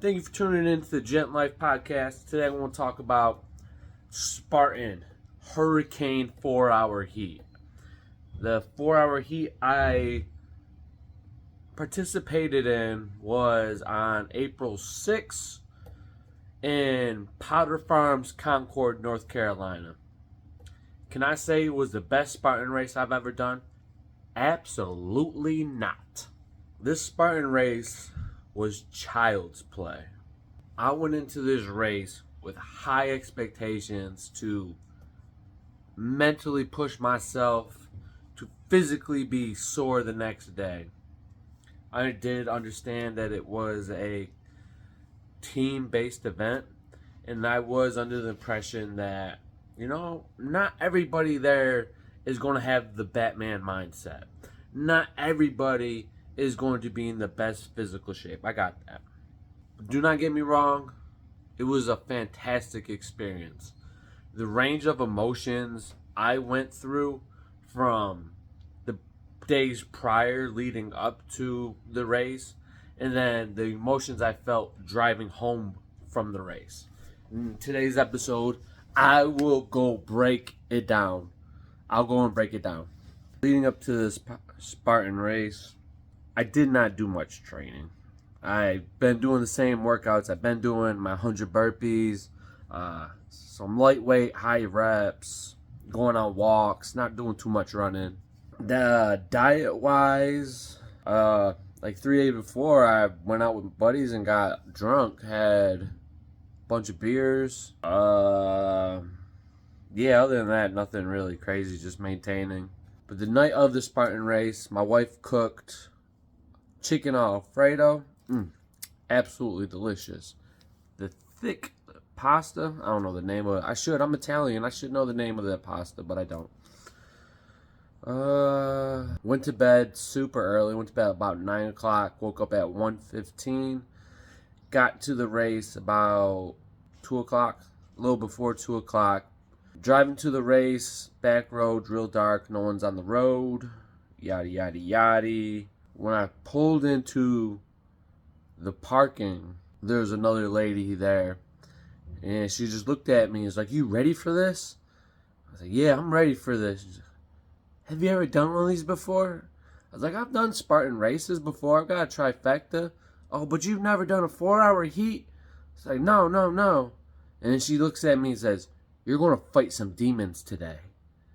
Thank you for tuning in to the Gent Life podcast. Today I want to talk about Spartan Hurricane 4-hour heat. The 4-hour heat I participated in was on April 6th in Powder Farms, Concord, North Carolina. Can I say it was the best Spartan race I've ever done? Absolutely not. This Spartan race was child's play. I went into this race with high expectations to mentally push myself to physically be sore the next day. I did understand that it was a team-based event, and I was under the impression that, not everybody there is going to have the Batman mindset. Not everybody is going to be in the best physical shape. I got that. Do not get me wrong, it was a fantastic experience. The range of emotions I went through from the days prior leading up to the race, and then the emotions I felt driving home from the race. In today's episode, I will go break it down. I'll go and break it down. Leading up to this Spartan race, I did not do much training. I've been doing the same workouts. I've been doing my 100 burpees, some lightweight, high reps, going on walks, not doing too much running. The diet-wise, like 3 days before, I went out with buddies and got drunk, had a bunch of beers. Other than that, nothing really crazy, just maintaining. But the night of the Spartan race, my wife cooked chicken Alfredo. Absolutely delicious. The thick pasta, I don't know the name of it. I'm Italian. I should know the name of that pasta, but I don't. Went to bed super early. Went to bed about 9 o'clock. Woke up at 1:15. Got to the race about 2 o'clock. A little before 2 o'clock. Driving to the race, back road, real dark. No one's on the road. Yada, yada, yada. When I pulled into the parking, there was another lady there, and she just looked at me and was like, "You ready for this?" I was like, "Yeah, I'm ready for this." She's like, "Have you ever done one of these before?" I was like, "I've done Spartan races before. I've got a trifecta." "Oh, but you've never done a 4-hour heat?" It's like, no. And then she looks at me and says, "You're going to fight some demons today."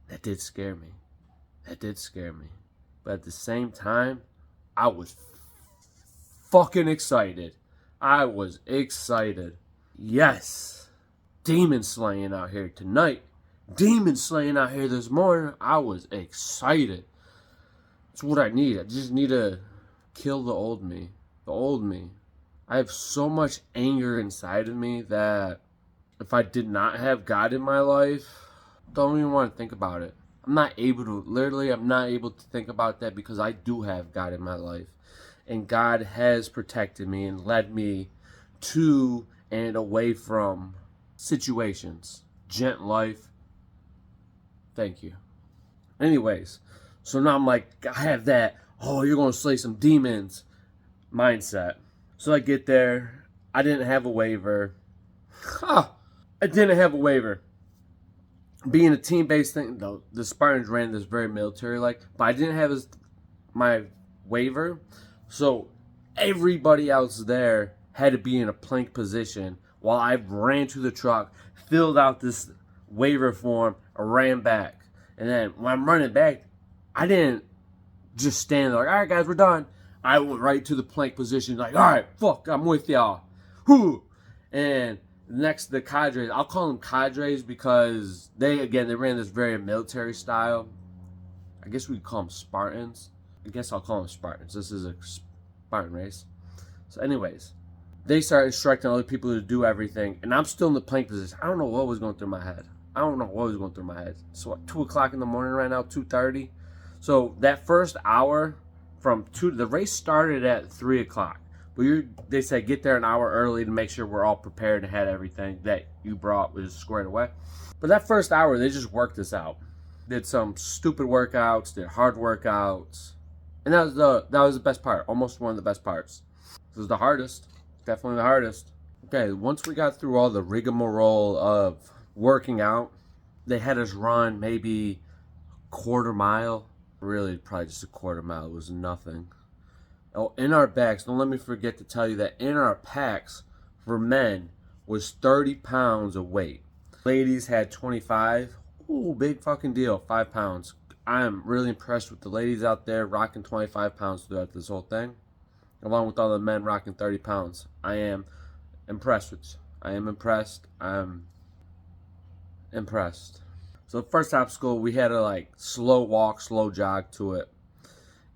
That did scare me. But at the same time, I was fucking excited. Yes. Demon slaying out here tonight. Demon slaying out here this morning. I was excited. It's what I need. I just need to kill the old me. I have so much anger inside of me that if I did not have God in my life, don't even want to think about it. I'm not able to think about that because I do have God in my life. And God has protected me and led me to and away from situations. Gent life. Thank you. Anyways, so now I'm like, I have that, "Oh, you're going to slay some demons" mindset. So I get there. I didn't have a waiver. Being a team-based thing, though, the Spartans ran this very military-like, but I didn't have my waiver. So everybody else there had to be in a plank position while I ran to the truck, filled out this waiver form, and ran back. And then when I'm running back, I didn't just stand there like, "All right, guys, we're done." I went right to the plank position like, "All right, fuck, I'm with y'all." Whew. And next, the cadres, I'll call them cadres because they ran this very military style. I guess we'd call them Spartans. I guess I'll call them Spartans. This is a Spartan race. So anyways, they started instructing other people to do everything, and I'm still in the plank position. I don't know what was going through my head. So at 2 o'clock in the morning right now, 2:30. So that first hour the race started at 3 o'clock. But they said get there an hour early to make sure we're all prepared and had everything that you brought was squared away. But that first hour, they just worked us out. Did some stupid workouts, did hard workouts. And that was the best part, almost one of the best parts. It was the hardest. Definitely the hardest. Okay, once we got through all the rigmarole of working out, they had us run maybe quarter mile. Really, probably just a quarter mile. It was nothing. Oh, in our bags, don't let me forget to tell you that in our packs for men was 30 pounds of weight. Ladies had 25. Ooh, big fucking deal. 5 pounds. I am really impressed with the ladies out there rocking 25 pounds throughout this whole thing, along with all the men rocking 30 pounds. I am impressed with you. I am impressed. I'm impressed. So the first obstacle, we had a slow walk, slow jog to it.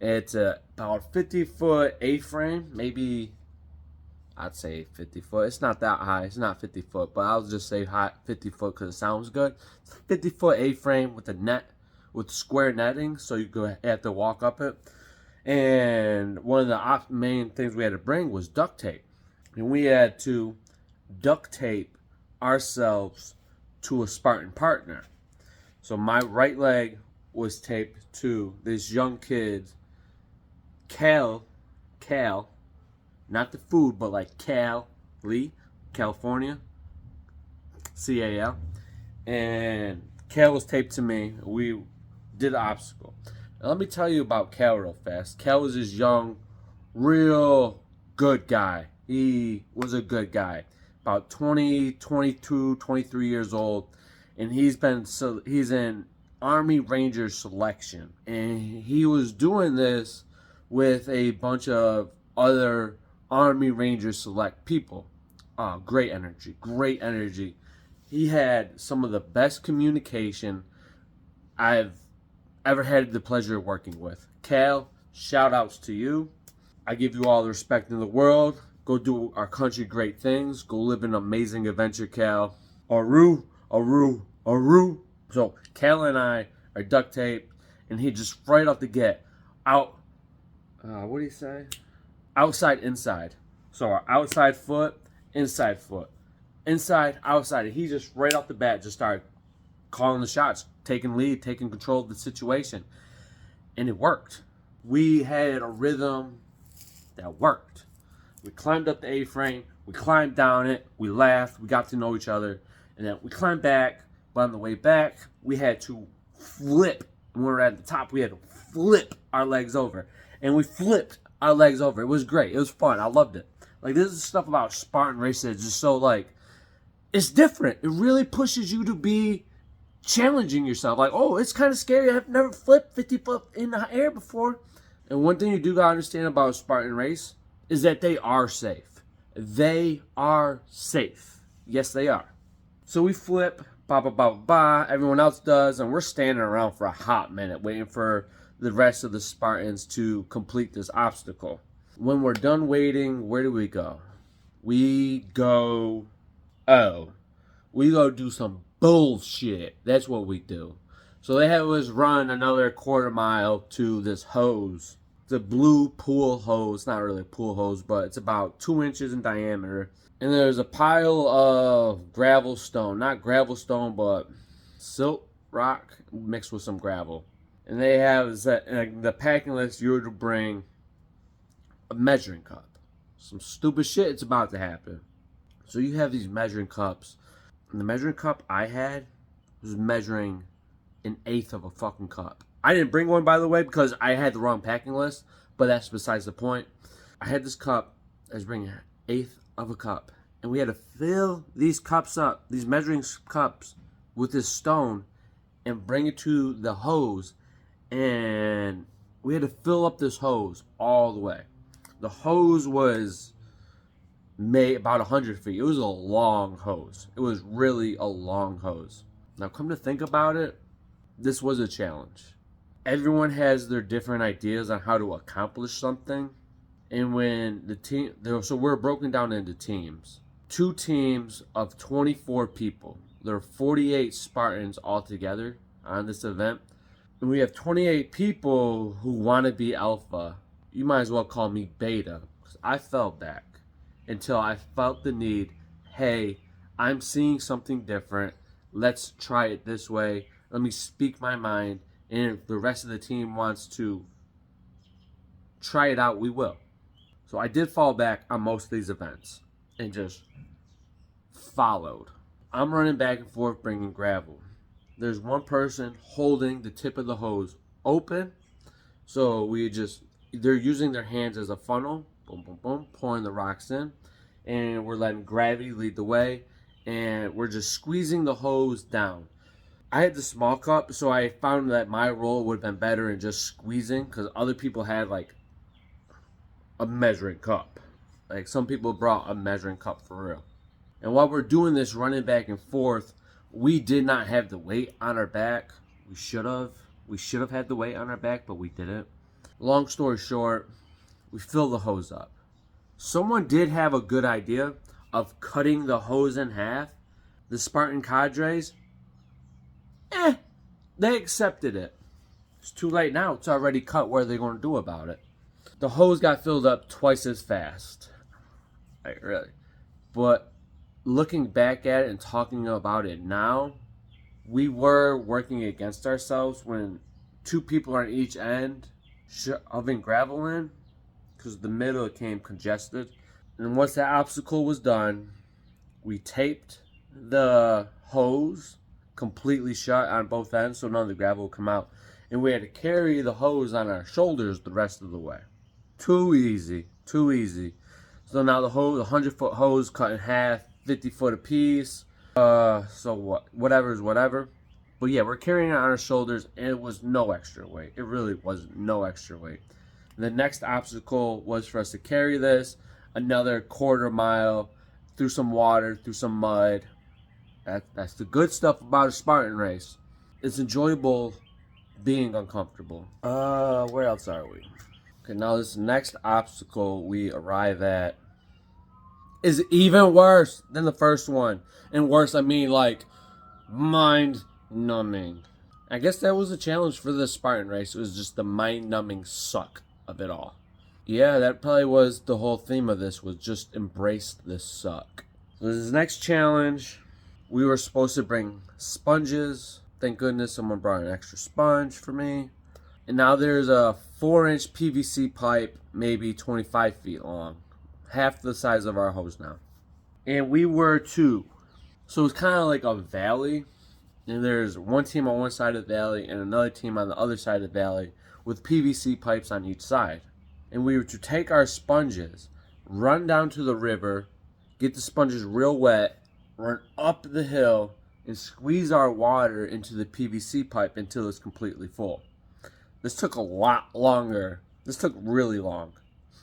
It's about 50-foot A-frame, maybe I'd say 50 foot. It's not that high. It's not 50 foot, but I'll just say high 50 foot because it sounds good. It's 50-foot A-frame with a net, with square netting, so you have to walk up it. And one of the main things we had to bring was duct tape, and we had to duct tape ourselves to a Spartan partner. So my right leg was taped to this young kid, Cal, not the food, but like Cali, California, Cal. And Cal was taped to me. We did the obstacle. Now, let me tell you about Cal real fast. Cal was this young, real good guy. He was a good guy. About 20, 22, 23 years old. And he's in Army Ranger selection. And he was doing this with a bunch of other Army Ranger select people. Great energy, great energy. He had some of the best communication I've ever had the pleasure of working with. Cal, shout outs to you. I give you all the respect in the world. Go do our country great things. Go live an amazing adventure, Cal. Aru, aru, aru. So Cal and I are duct taped, and he just right off the get out. What do you say? Outside, inside. So our outside foot, inside foot. Inside, outside. And he just right off the bat just started calling the shots, taking lead, taking control of the situation. And it worked. We had a rhythm that worked. We climbed up the A-frame. We climbed down it. We laughed. We got to know each other. And then we climbed back. But on the way back, we had to flip. When we were at the top, we had to flip our legs over. And we flipped our legs over. It was great. It was fun. I loved it. Like, this is stuff about Spartan racing. It's just so, it's different. It really pushes you to be challenging yourself. Like, oh, it's kind of scary. I've never flipped 50 foot in the air before. And one thing you do got to understand about a Spartan race is that they are safe. They are safe. Yes, they are. So we flip, ba ba ba ba. Everyone else does, and we're standing around for a hot minute waiting for the rest of the Spartans to complete this obstacle. When we're done waiting, where do we go? We go do some bullshit. That's what we do. So they have us run another quarter mile to this hose. It's a blue pool hose. Not really a pool hose, but it's about 2 inches in diameter. And there's a pile of gravel stone. Not gravel stone, but silt rock mixed with some gravel. And they have the packing list, you were to bring a measuring cup. Some stupid shit, it's about to happen. So you have these measuring cups. And the measuring cup I had was measuring 1/8 of a fucking cup. I didn't bring one, by the way, because I had the wrong packing list. But that's besides the point. I had this cup that was bringing 1/8 of a cup. And we had to fill these cups up, these measuring cups, with this stone and bring it to the hose. And we had to fill up this hose all the way. The hose was made about 100 feet. It was a long hose. It was really a long hose. Now, come to think about it, this was a challenge. Everyone has their different ideas on how to accomplish something. And when the team, so we're broken down into teams. 2 teams of 24 people. There are 48 Spartans altogether on this event. And we have 28 people who want to be alpha. You might as well call me beta. Because I fell back until I felt the need. Hey, I'm seeing something different. Let's try it this way. Let me speak my mind. And if the rest of the team wants to try it out, we will. So I did fall back on most of these events. and just followed. I'm running back and forth bringing gravel. There's one person holding the tip of the hose open, so they're using their hands as a funnel, boom, boom, boom, pouring the rocks in, and we're letting gravity lead the way, and we're just squeezing the hose down. I had the small cup, so I found that my role would have been better in just squeezing, because other people had like a measuring cup. Like some people brought a measuring cup for real. And while we're doing this, running back and forth, we did not have the weight on our back. We should have. We should have had the weight on our back, but we didn't. Long story short, we filled the hose up. Someone did have a good idea of cutting the hose in half. The Spartan cadres, they accepted it. It's too late now. It's already cut. What are they going to do about it? The hose got filled up twice as fast. Like, really. But looking back at it and talking about it now, we were working against ourselves when two people on each end shoving gravel in, because the middle became congested. And once that obstacle was done, we taped the hose completely shut on both ends so none of the gravel would come out. And we had to carry the hose on our shoulders the rest of the way. Too easy. Too easy. So now the 100-foot hose cut in half, 50-foot apiece. So what? Whatever is whatever. But yeah, we're carrying it on our shoulders, and it was no extra weight. It really was no extra weight. And the next obstacle was for us to carry this another quarter mile through some water, through some mud. That's the good stuff about a Spartan race. It's enjoyable being uncomfortable. Where else are we? Okay, now this next obstacle we arrive at is even worse than the first one. And worse, I mean like mind-numbing. I guess that was a challenge for the Spartan race. It was just the mind-numbing suck of it all. Yeah, that probably was the whole theme of this, was just embrace this suck. So this next challenge, we were supposed to bring sponges. Thank goodness someone brought an extra sponge for me. And now there's a 4-inch PVC pipe, maybe 25 feet long. Half the size of our hose now. And we were two. So it's kind of like a valley. And there's one team on one side of the valley and another team on the other side of the valley with PVC pipes on each side. And we were to take our sponges, run down to the river, get the sponges real wet, run up the hill, and squeeze our water into the PVC pipe until it's completely full. This took a lot longer. This took really long.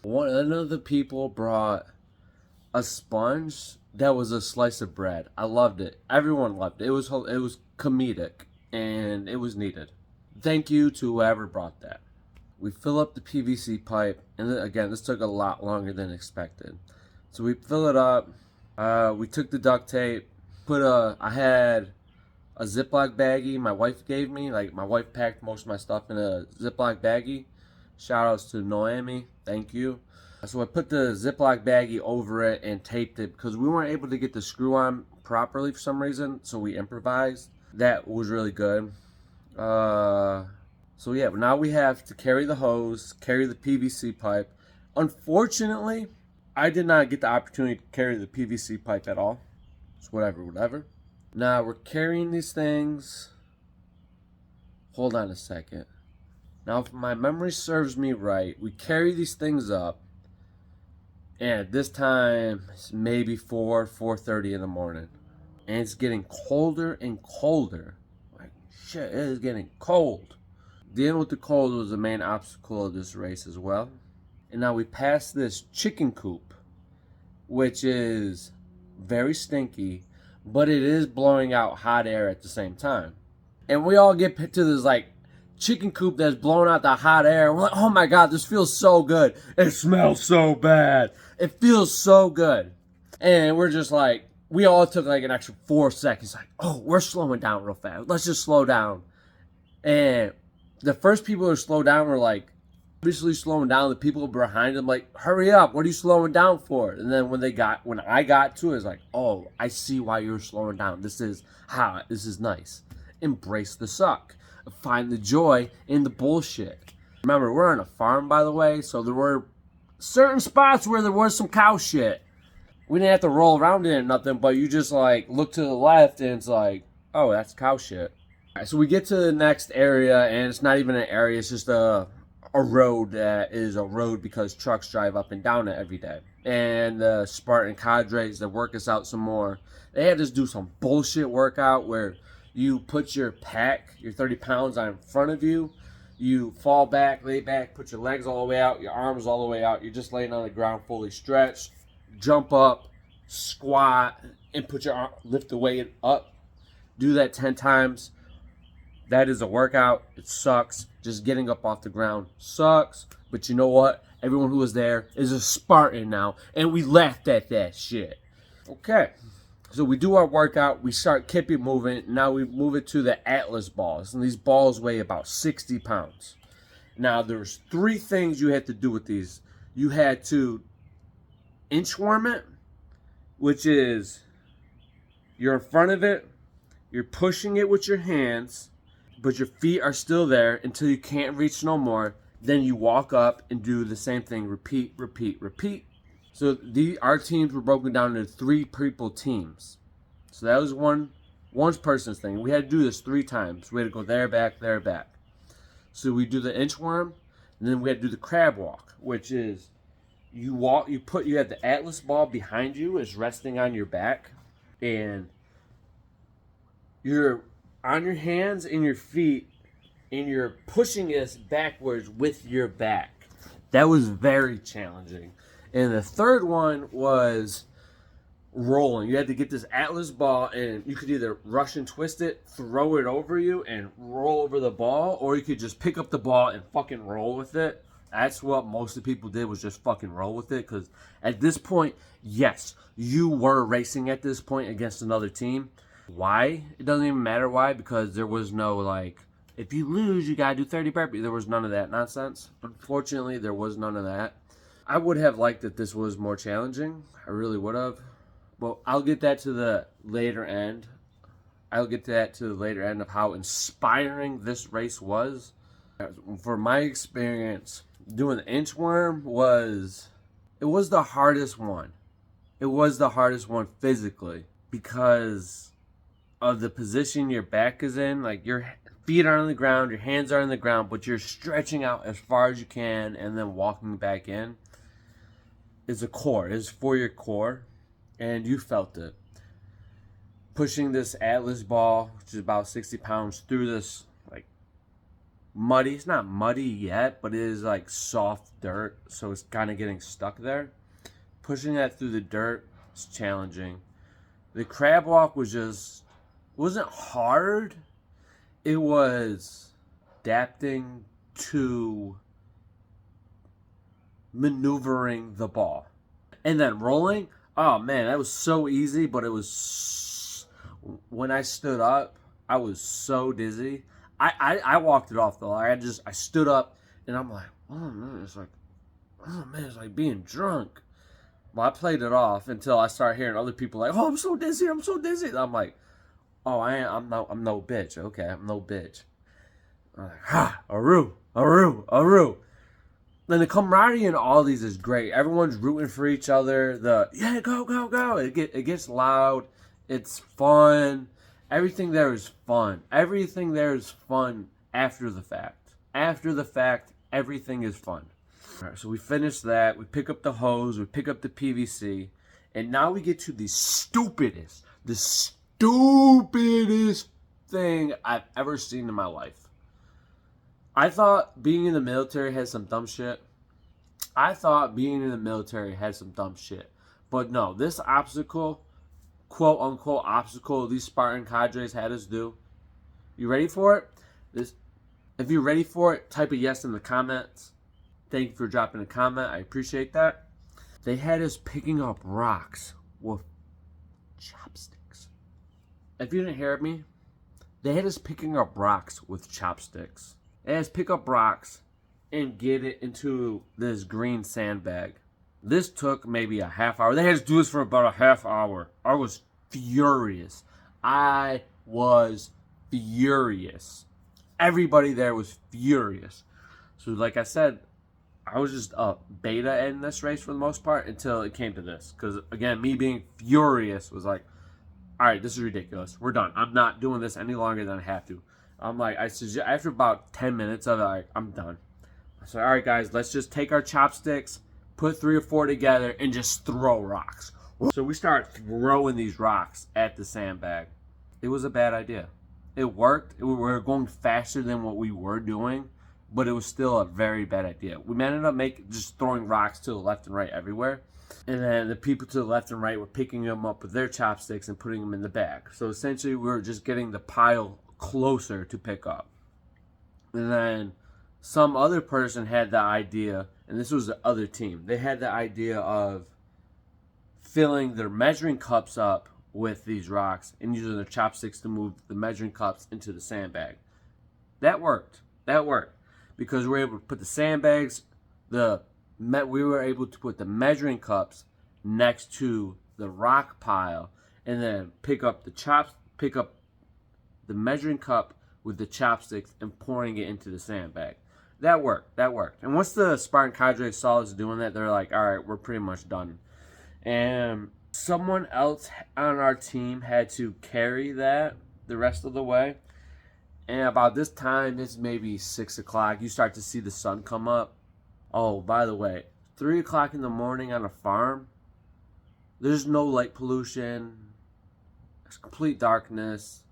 One of the people brought a sponge that was a slice of bread. I loved it. Everyone loved it. It was comedic, and it was needed. Thank you to whoever brought that. We fill up the PVC pipe, and again, this took a lot longer than expected. So we fill it up. We took the duct tape. I had a Ziploc baggie my wife gave me. Like, my wife packed most of my stuff in a Ziploc baggie. Shout outs to Noemi. Thank you. So I put the Ziploc baggie over it and taped it because we weren't able to get the screw on properly for some reason. So we improvised. That was really good. So yeah, now we have to carry the hose, carry the PVC pipe. Unfortunately, I did not get the opportunity to carry the PVC pipe at all. So whatever. Now we're carrying these things. Hold on a second. Now, if my memory serves me right, we carry these things up. And at this time, it's maybe 4:30 in the morning. And it's getting colder and colder. Like, shit, it is getting cold. Dealing with the cold was the main obstacle of this race as well. And now we pass this chicken coop, which is very stinky, but it is blowing out hot air at the same time. And we all get to this like chicken coop that's blowing out the hot air. We're like, oh my god, this feels so good. It smells so bad. It feels so good. And we're just like, we all took like an extra 4 seconds. Like, oh, we're slowing down real fast. Let's just slow down. And the first people who slow down were like, obviously slowing down. The people behind them like, hurry up, what are you slowing down for? And then when I got to it, it's like, oh, I see why you're slowing down. This is hot. This is nice. Embrace the suck. Find the joy in the bullshit. Remember, we're on a farm, by the way, so there were certain spots where there was some cow shit. We didn't have to roll around in it or nothing, but you just like look to the left and it's like, oh, that's cow shit. All right, so we get to the next area and it's not even an area, it's just a road that is a road because trucks drive up and down it every day. And the Spartan cadres that work us out some more, they had us do some bullshit workout where you put your pack, your 30 pounds on in front of you, you fall back, lay back, put your legs all the way out, your arms all the way out, you're just laying on the ground fully stretched, jump up, squat, and put your arm, lift the weight up. Do that 10 times. That is a workout. It sucks. Just getting up off the ground sucks. But you know what? Everyone who was there is a Spartan now. And we laughed at that shit. Okay. So we do our workout. We start keep it moving. Now we move it to the Atlas balls. And these balls weigh about 60 pounds. Now there's 3 things you had to do with these. You had to inchworm it, which is you're in front of it. You're pushing it with your hands, but your feet are still there until you can't reach no more. Then you walk up and do the same thing. Repeat, repeat, repeat. So our teams were broken down into 3 people teams. So that was one person's thing. We had to do this 3 times. We had to go there, back, there, back. So we do the inchworm, and then we had to do the crab walk, which is you walk. You have the Atlas ball behind you is resting on your back, and you're on your hands and your feet, and you're pushing us backwards with your back. That was very challenging. And the third one was rolling. You had to get this Atlas ball, and you could either rush and twist it, throw it over you, and roll over the ball, or you could just pick up the ball and fucking roll with it. That's what most of the people did, was just fucking roll with it. Because at this point, yes, you were racing at this point against another team. Why? It doesn't even matter why, because there was no, like, if you lose, you gotta do 30 burpees. There was none of that nonsense. Unfortunately, there was none of that. I would have liked that this was more challenging. I really would have. But I'll get that to the later end. I'll get to that to the later end of how inspiring this race was. For my experience, doing the inchworm was the hardest one. It was the hardest one physically because of the position your back is in. Like, your feet are on the ground, your hands are on the ground, but you're stretching out as far as you can and then walking back in. It's a core. It's for your core, and you felt it. Pushing this Atlas ball, which is about 60 pounds, through this, like, muddy. It's not muddy yet, but it is, like, soft dirt, so it's kind of getting stuck there. Pushing that through the dirt is challenging. The crab walk wasn't hard. It was adapting to maneuvering the ball. And then rolling, oh man, that was so easy, but it was, when I stood up, I was so dizzy. I walked it off though. I stood up and I'm like, oh man, it's like being drunk. Well, I played it off until I started hearing other people like, oh, I'm so dizzy. And I'm like, oh, I'm no bitch. Okay, I'm no bitch. I'm like, ha, Aru. Then the camaraderie in all these is great. Everyone's rooting for each other. Yeah, go. It gets loud. It's fun. Everything there is fun. Everything there is fun after the fact. After the fact, everything is fun. All right, so we finish that. We pick up the hose. We pick up the PVC. And now we get to the stupidest thing I've ever seen in my life. I thought being in the military had some dumb shit. But no, this obstacle, quote unquote obstacle, these Spartan cadres had us do. You ready for it? If you're ready for it, type a yes in the comments. Thank you for dropping a comment. I appreciate that. They had us picking up rocks with chopsticks. If you didn't hear me, they had us picking up rocks with chopsticks. They had us pick up rocks and get it into this green sandbag. This took maybe a half hour. They had us do this for about a half hour. I was furious. Everybody there was furious. So like I said, I was just a beta in this race for the most part until it came to this. Because, again, me being furious was like, all right, this is ridiculous. We're done. I'm not doing this any longer than I have to. I'm like, I suggest, after about 10 minutes of it, like, I'm done. I said, all right, guys, let's just take our chopsticks, put 3 or 4 together, and just throw rocks. So we start throwing these rocks at the sandbag. It was a bad idea. It worked. We were going faster than what we were doing, but it was still a very bad idea. We ended up just throwing rocks to the left and right everywhere. And then the people to the left and right were picking them up with their chopsticks and putting them in the bag. So essentially, we were just getting the pile closer to pick up. And then some other person had the idea, and this was the other team. They had the idea of filling their measuring cups up with these rocks and using their chopsticks to move the measuring cups into the sandbag. That worked. Because we were able to put the sandbags, we were able to put the measuring cups next to the rock pile, and then pick up the measuring cup with the chopsticks and pouring it into the sandbag. That worked. And once the Spartan cadre saw us doing that, they're like, all right, we're pretty much done. And someone else on our team had to carry that the rest of the way. And about this time, it's maybe 6 o'clock. You start to see the sun come up. Oh, by the way, 3 o'clock in the morning on a farm, there's no light pollution. It's complete darkness.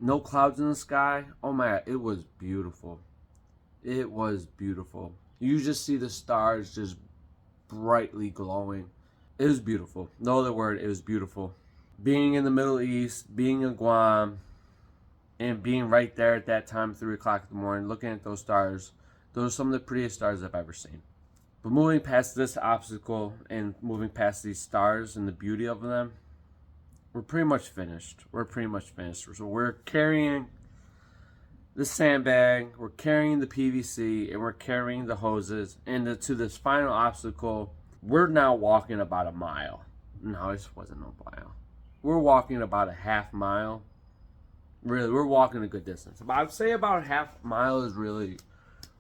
No clouds in the sky. Oh my God, it was beautiful. It was beautiful. You just see the stars just brightly glowing. It was beautiful. No other word, it was beautiful. Being in the Middle East, being in Guam, and being right there at that time, 3 o'clock in the morning, looking at those stars, those are some of the prettiest stars I've ever seen. But moving past this obstacle and moving past these stars and the beauty of them, we're pretty much finished. So we're carrying the sandbag, we're carrying the PVC, and we're carrying the hoses. And to this final obstacle, we're now walking about a mile. No, this wasn't no mile. We're walking about a half mile. Really, we're walking a good distance. But I'd say about a half mile is really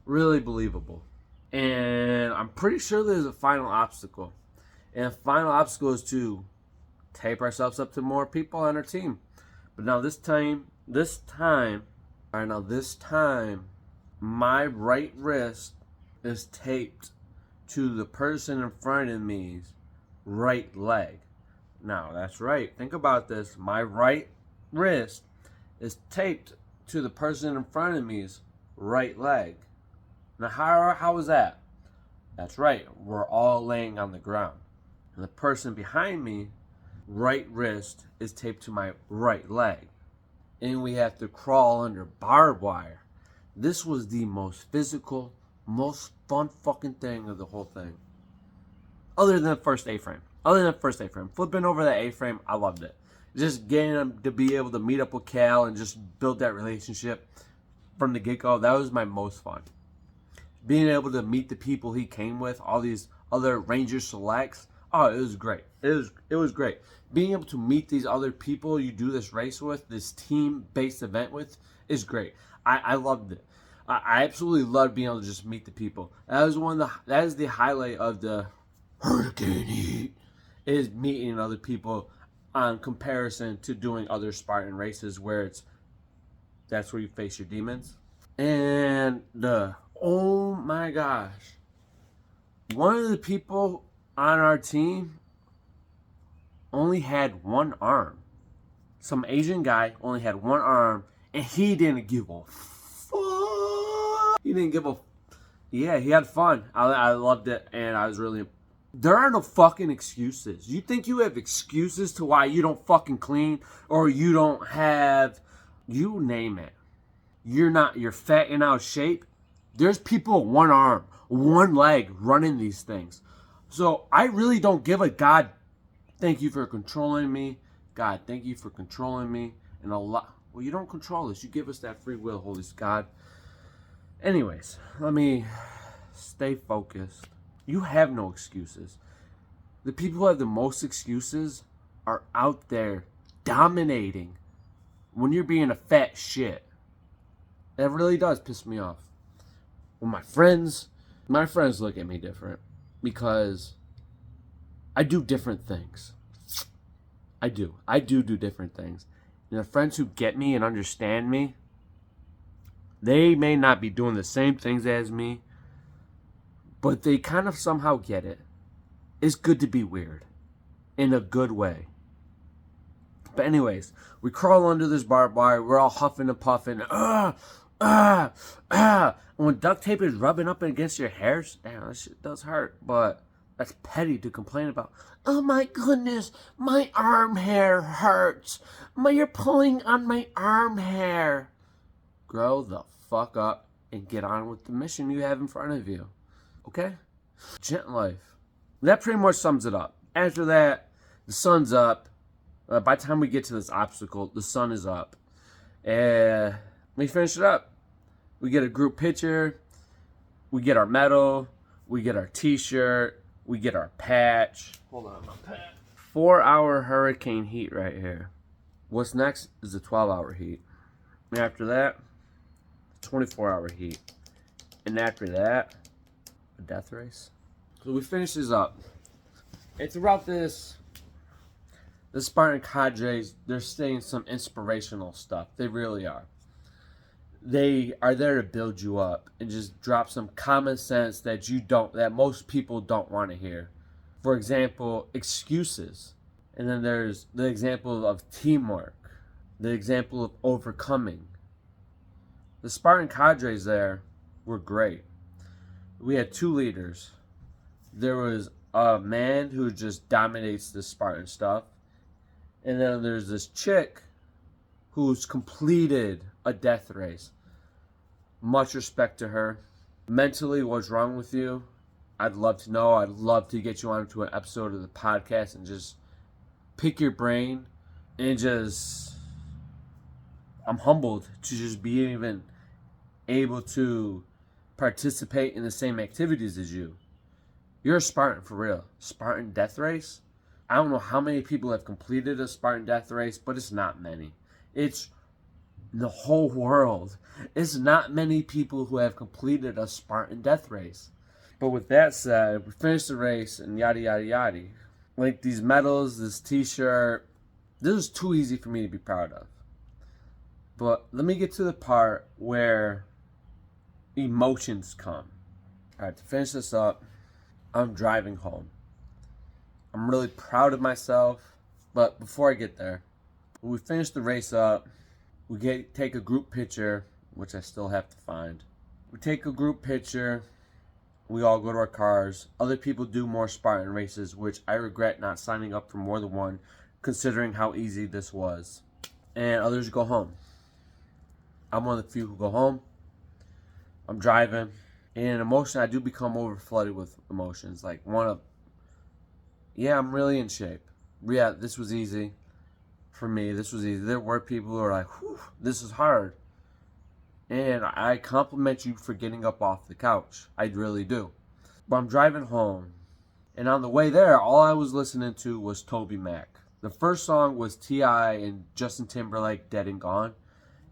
believable. And I'm pretty sure there's a final obstacle. And the final obstacle is to tape ourselves up to more people on our team. But now this time, my right wrist is taped to the person in front of me's right leg. Now, that's right. Think about this. My right wrist is taped to the person in front of me's right leg. Now, how is that? That's right. We're all laying on the ground. And the person behind me, right wrist, is taped to my right leg. And we have to crawl under barbed wire. This was the most physical, most fun fucking thing of the whole thing. Other than the first A-frame. Flipping over that A-frame, I loved it. Just getting them to be able to meet up with Cal and just build that relationship from the get-go, that was my most fun. Being able to meet the people he came with, all these other Ranger Selects, oh, it was great. It was great. Being able to meet these other people you do this race with, this team-based event with, is great. I loved it. I absolutely loved being able to just meet the people. That is the highlight of the Hurricane Heat, is meeting other people on comparison to doing other Spartan races where that's where you face your demons. And oh my gosh, one of the people on our team only had one arm. Some Asian guy only had one arm, and he didn't give a fuck. Yeah, he had fun. I loved it, and I was really. There are no fucking excuses. You think you have excuses to why you don't fucking clean, or you don't have, you name it. You're fat and out of shape. There's people with one arm, one leg running these things. So I really don't give a God, thank you for controlling me. God, thank you for controlling me. And a lot. Well, you don't control us. You give us that free will, Holy God. Anyways, let me stay focused. You have no excuses. The people who have the most excuses are out there dominating when you're being a fat shit. That really does piss me off. When my friends My friends look at me different because I do different things. I do different things. And the friends who get me and understand me, they may not be doing the same things as me, but they kind of somehow get it. It's good to be weird in a good way. But anyways, we crawl under this barbed wire. We're all huffing and puffing. And when duct tape is rubbing up against your hairs, damn, that shit does hurt. But that's petty to complain about. Oh my goodness, my arm hair hurts. You're pulling on my arm hair. Grow the fuck up and get on with the mission you have in front of you. Okay? Gent life. That pretty much sums it up. After that, the sun's up. By the time we get to this obstacle, the sun is up. And we finish it up. We get a group picture. We get our medal. We get our t-shirt. We get our patch. Hold on, my patch. 4-hour hurricane heat right here. What's next is the 12-hour heat. And after that, 24-hour heat. And after that, a death race. So we finish this up. And throughout this, the Spartan cadres, they're saying some inspirational stuff. They really are. They are there to build you up and just drop some common sense that most people don't want to hear. For example, excuses. And then there's the example of teamwork. The example of overcoming. The Spartan cadres there were great. We had 2 leaders. There was a man who just dominates the Spartan stuff. And then there's this chick who's completed a death race. Much respect to her. Mentally, what's wrong with you? I'd love to know. I'd love to get you onto an episode of the podcast and just pick your brain and I'm humbled to just be even able to participate in the same activities as you. You're a Spartan for real. Spartan death race? I don't know how many people have completed a Spartan death race, but it's not many. It's the whole world. It's not many people who have completed a Spartan death race. But with that said, we finished the race and yada yada yada. Like these medals, this t-shirt, this is too easy for me to be proud of. But let me get to the part where emotions come. Alright, to finish this up, I'm driving home. I'm really proud of myself, but before I get there, when we finish the race up, we take a group picture, which I still have to find. We take a group picture, we all go to our cars. Other people do more Spartan races, which I regret not signing up for more than one, considering how easy this was. And others go home. I'm one of the few who go home. I'm driving, and emotion, I do become over flooded with emotions. Like yeah, I'm really in shape. Yeah, this was easy. For me, this was easy. There were people who are like, whew, this is hard. And I compliment you for getting up off the couch. I really do. But I'm driving home, and on the way there, all I was listening to was Toby Mac. The first song was T.I. and Justin Timberlake, Dead and Gone.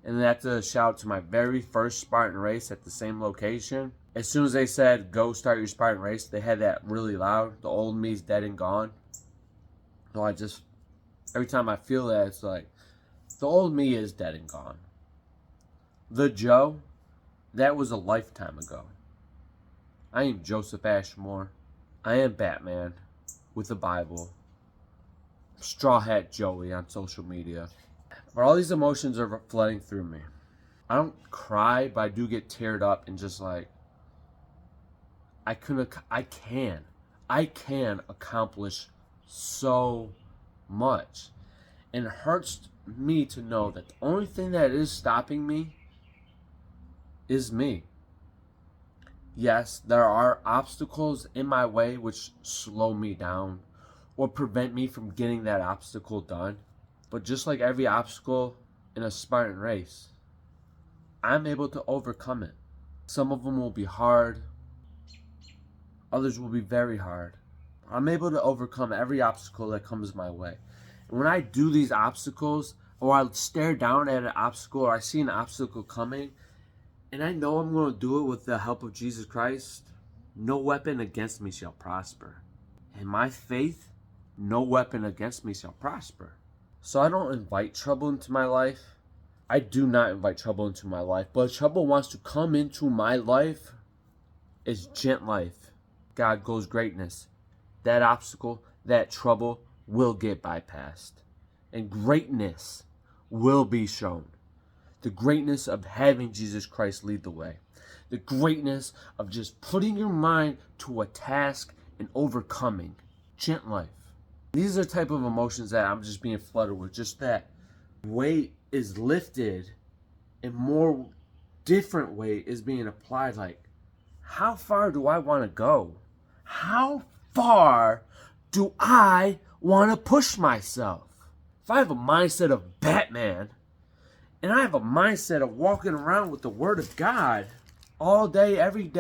And then I have to shout to my very first Spartan race at the same location. As soon as they said, go start your Spartan race, they had that really loud. The old me's dead and gone. So every time I feel that, it's like, the old me is dead and gone. The Joe, that was a lifetime ago. I am Joseph Ashmore. I am Batman with a Bible. Straw Hat Joey on social media. But all these emotions are flooding through me. I don't cry, but I do get teared up and just like, I can accomplish so much. And it hurts me to know that the only thing that is stopping me is me. Yes, there are obstacles in my way which slow me down or prevent me from getting that obstacle done. But just like every obstacle in a Spartan race, I'm able to overcome it. Some of them will be hard. Others will be very hard. I'm able to overcome every obstacle that comes my way. And when I do these obstacles, or I stare down at an obstacle, or I see an obstacle coming, and I know I'm going to do it with the help of Jesus Christ, no weapon against me shall prosper. And my faith, no weapon against me shall prosper. So I don't invite trouble into my life. I do not invite trouble into my life. But if trouble wants to come into my life, it's gent life. God goes greatness. That obstacle, that trouble will get bypassed. And greatness will be shown. The greatness of having Jesus Christ lead the way. The greatness of just putting your mind to a task and overcoming. Gent life. These are the type of emotions that I'm just being flooded with. Just that weight is lifted and more different weight is being applied. Like, how far do I want to go? How far do I want to push myself? If I have a mindset of Batman and I have a mindset of walking around with the Word of God all day, every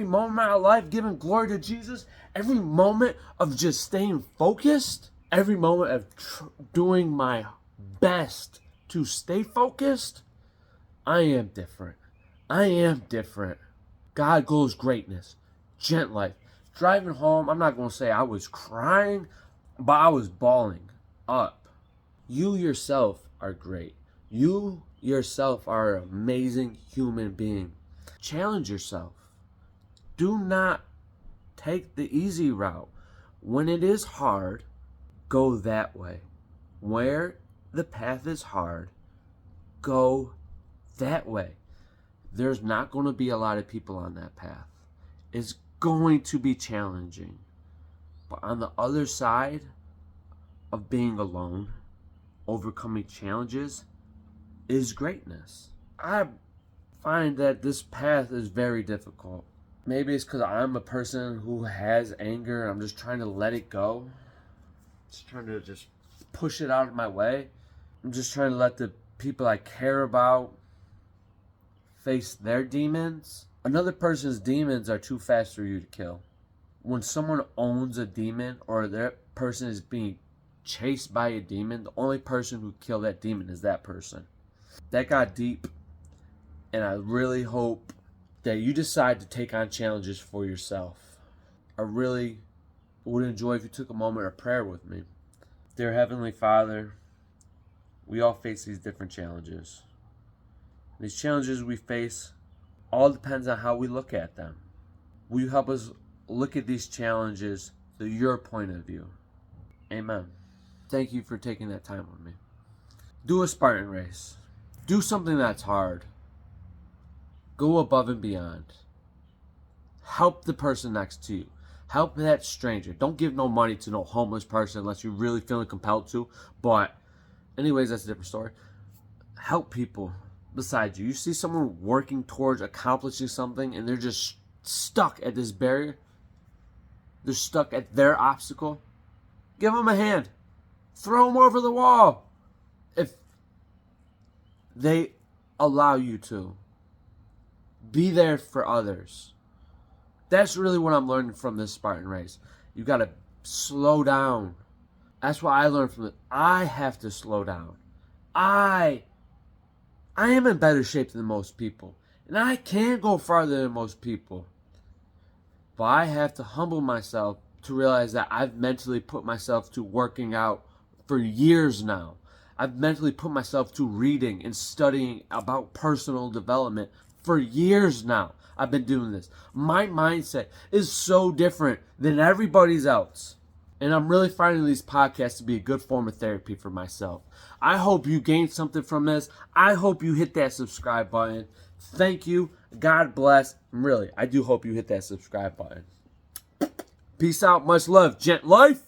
moment of my life, giving glory to Jesus, every moment of just staying focused, every moment of doing my best to stay focused, I am different. I am different. God goes greatness. Gent life. Driving home, I'm not going to say I was crying, but I was bawling up. You yourself are great. You yourself are an amazing human being. Challenge yourself. Do not take the easy route. When it is hard, go that way. Where the path is hard, go that way. There's not going to be a lot of people on that path. It's going to be challenging. But on the other side of being alone, overcoming challenges, is greatness. I find that this path is very difficult. Maybe it's because I'm a person who has anger. I'm just trying to let it go. Just trying to just push it out of my way. I'm just trying to let the people I care about face their demons. Another person's demons are too fast for you to kill. When someone owns a demon or that person is being chased by a demon, the only person who killed that demon is that person. That got deep, and I really hope that you decide to take on challenges for yourself. I really would enjoy if you took a moment of prayer with me. Dear Heavenly Father, we all face these different challenges. These challenges we face all depends on how we look at them. Will you help us look at these challenges through your point of view? Amen. Thank you for taking that time with me. Do a Spartan race. Do something that's hard. Go above and beyond. Help the person next to you. Help that stranger. Don't give no money to no homeless person unless you're really feeling compelled to. But anyways, that's a different story. Help people beside you. You see someone working towards accomplishing something and they're just stuck at this barrier. They're stuck at their obstacle. Give them a hand. Throw them over the wall. If they allow you to. Be there for others. That's really what I'm learning from this Spartan race. You got to slow down. That's what I learned from it. I have to slow down. I am in better shape than most people. And I can go farther than most people. But I have to humble myself to realize that I've mentally put myself to working out for years now. I've mentally put myself to reading and studying about personal development for years now. I've been doing this. My mindset is so different than everybody's else. And I'm really finding these podcasts to be a good form of therapy for myself. I hope you gained something from this. I hope you hit that subscribe button. Thank you. God bless. Really, I do hope you hit that subscribe button. Peace out. Much love. Gent life.